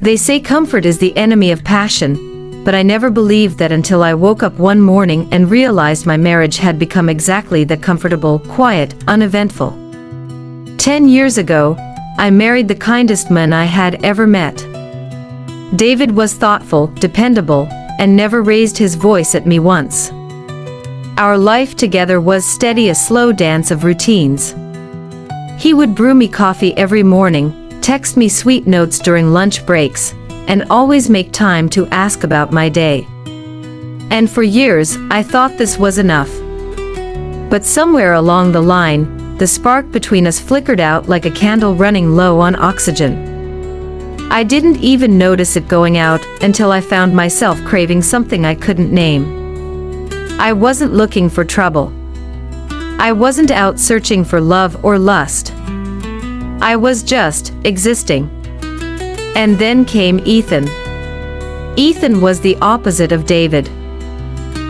They say comfort is the enemy of passion, but I never believed that until I woke up one morning and realized my marriage had become exactly that: comfortable, quiet, uneventful. 10 years ago, I married the kindest man I had ever met. David was thoughtful, dependable, and never raised his voice at me once. Our life together was steady, a slow dance of routines. He would brew me coffee every morning, text me sweet notes during lunch breaks, and always make time to ask about my day. And for years, I thought this was enough. But somewhere along the line, the spark between us flickered out like a candle running low on oxygen. I didn't even notice it going out until I found myself craving something I couldn't name. I wasn't looking for trouble. I wasn't out searching for love or lust. I was just existing. And then came Ethan. Ethan was the opposite of David.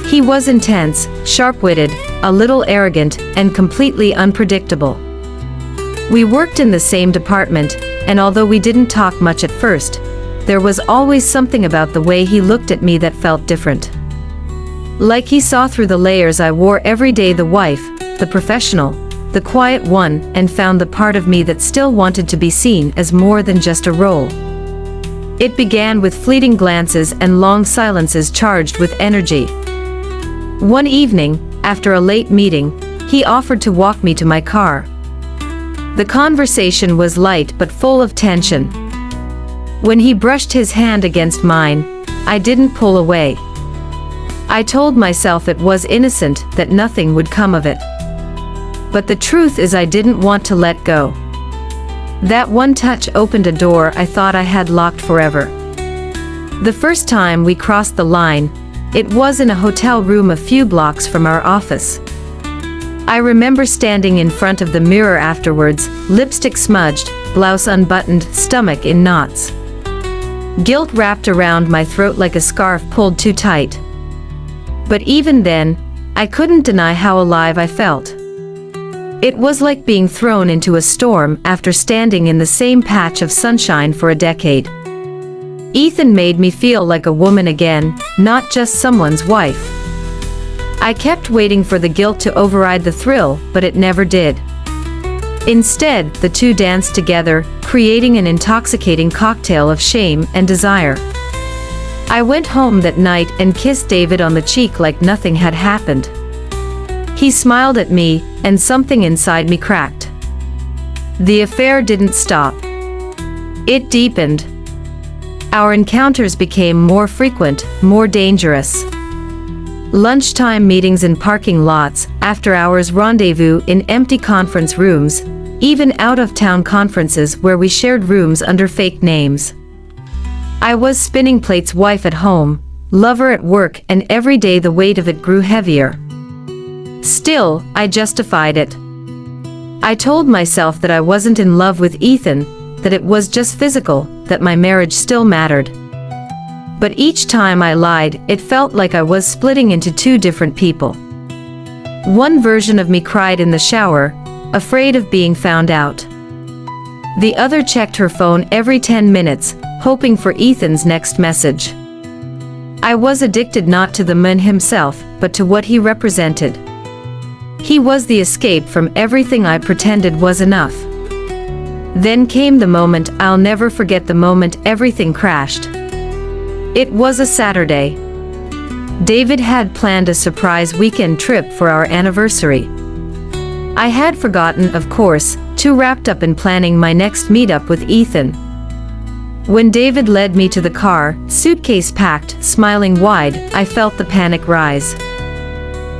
He was intense, sharp-witted, a little arrogant, and completely unpredictable. We worked in the same department, and although we didn't talk much at first, there was always something about the way he looked at me that felt different. Like he saw through the layers I wore every day: the wife, the professional, the quiet one, and found the part of me that still wanted to be seen as more than just a role. It began with fleeting glances and long silences charged with energy. One evening, after a late meeting, he offered to walk me to my car. The conversation was light but full of tension. When he brushed his hand against mine, I didn't pull away. I told myself it was innocent, that nothing would come of it. But the truth is, I didn't want to let go. That one touch opened a door I thought I had locked forever. The first time we crossed the line, it was in a hotel room a few blocks from our office. I remember standing in front of the mirror afterwards, lipstick smudged, blouse unbuttoned, stomach in knots. Guilt wrapped around my throat like a scarf pulled too tight. But even then, I couldn't deny how alive I felt. It was like being thrown into a storm after standing in the same patch of sunshine for a decade. Ethan made me feel like a woman again, not just someone's wife. I kept waiting for the guilt to override the thrill, but it never did. Instead, the two danced together, creating an intoxicating cocktail of shame and desire. I went home that night and kissed David on the cheek like nothing had happened. He smiled at me, and something inside me cracked. The affair didn't stop. It deepened. Our encounters became more frequent, more dangerous. Lunchtime meetings in parking lots, after-hours rendezvous in empty conference rooms, even out-of-town conferences where we shared rooms under fake names. I was spinning plates wife at home, lover at work, and every day the weight of it grew heavier. Still, I justified it. I told myself that I wasn't in love with Ethan, that it was just physical, that my marriage still mattered. But each time I lied, it felt like I was splitting into two different people. One version of me cried in the shower, afraid of being found out. The other checked her phone every 10 minutes, hoping for Ethan's next message. I was addicted not to the man himself, but to what he represented. He was the escape from everything I pretended was enough. Then came the moment I'll never forget, the moment everything crashed. It was a Saturday. David had planned a surprise weekend trip for our anniversary. I had forgotten, of course, too wrapped up in planning my next meetup with Ethan. When David led me to the car, suitcase packed, smiling wide, I felt the panic rise.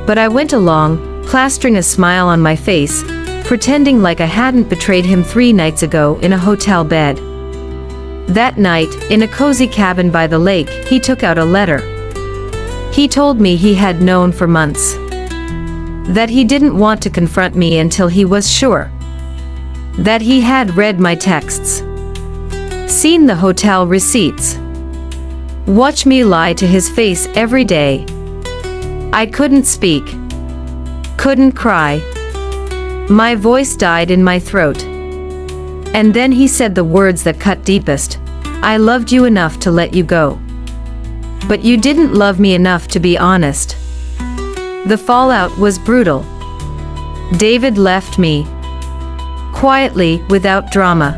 But I went along, plastering a smile on my face, pretending like I hadn't betrayed him 3 nights ago in a hotel bed. That night, in a cozy cabin by the lake, he took out a letter. He told me he had known for months that he didn't want to confront me until he was sure. That he had read my texts, seen the hotel receipts, watched me lie to his face every day. I couldn't speak, couldn't cry. My voice died in my throat. And then he said the words that cut deepest. I loved you enough to let you go. But you didn't love me enough to be honest. The fallout was brutal. David left me. Quietly, without drama.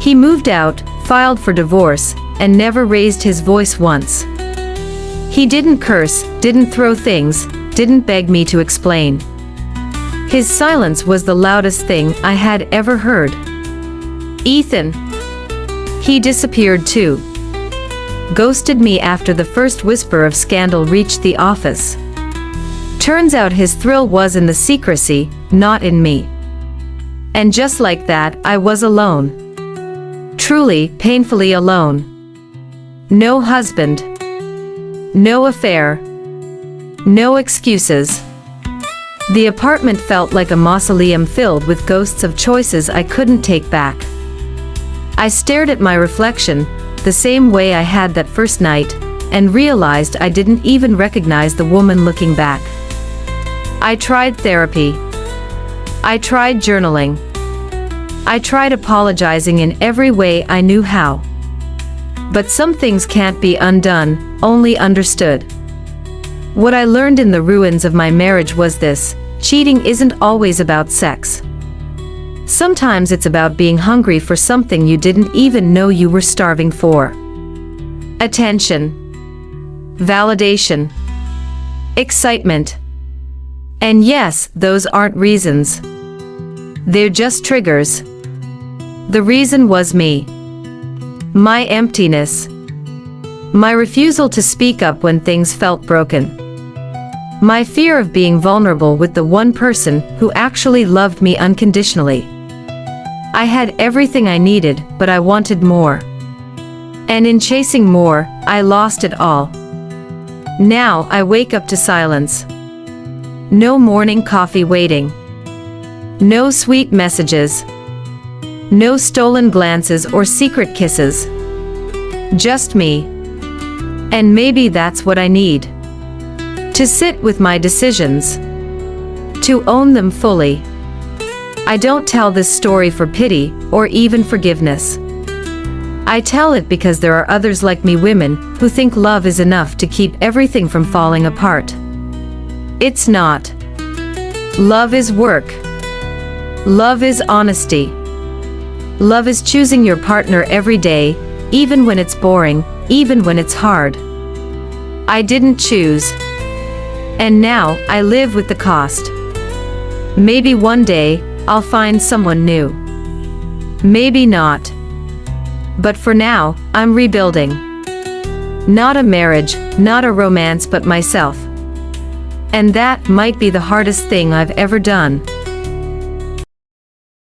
He moved out, filed for divorce, and never raised his voice once. He didn't curse, didn't throw things, didn't beg me to explain. His silence was the loudest thing I had ever heard. Ethan. He disappeared too. Ghosted me after the first whisper of scandal reached the office. Turns out his thrill was in the secrecy, not in me. And just like that, I was alone. Truly, painfully alone. No husband. No affair. No excuses. The apartment felt like a mausoleum filled with ghosts of choices I couldn't take back. I stared at my reflection, the same way I had that first night, and realized I didn't even recognize the woman looking back. I tried therapy. I tried journaling. I tried apologizing in every way I knew how. But some things can't be undone, only understood. What I learned in the ruins of my marriage was this: cheating isn't always about sex. Sometimes it's about being hungry for something you didn't even know you were starving for. Attention. Validation. Excitement. And yes, those aren't reasons. They're just triggers. The reason was me. My emptiness. My refusal to speak up when things felt broken. My fear of being vulnerable with the one person who actually loved me unconditionally. I had everything I needed, but I wanted more. And in chasing more, I lost it all. Now I wake up to silence. No morning coffee waiting. No sweet messages. No stolen glances or secret kisses. Just me. And maybe that's what I need. To sit with my decisions. To own them fully. I don't tell this story for pity or even forgiveness. I tell it because there are others like me, women who think love is enough to keep everything from falling apart. It's not. Love is work. Love is honesty. Love is choosing your partner every day, even when it's boring, even when it's hard. I didn't choose. And now, I live with the cost. Maybe one day, I'll find someone new. Maybe not. But for now, I'm rebuilding. Not a marriage, not a romance, but myself. And that might be the hardest thing I've ever done.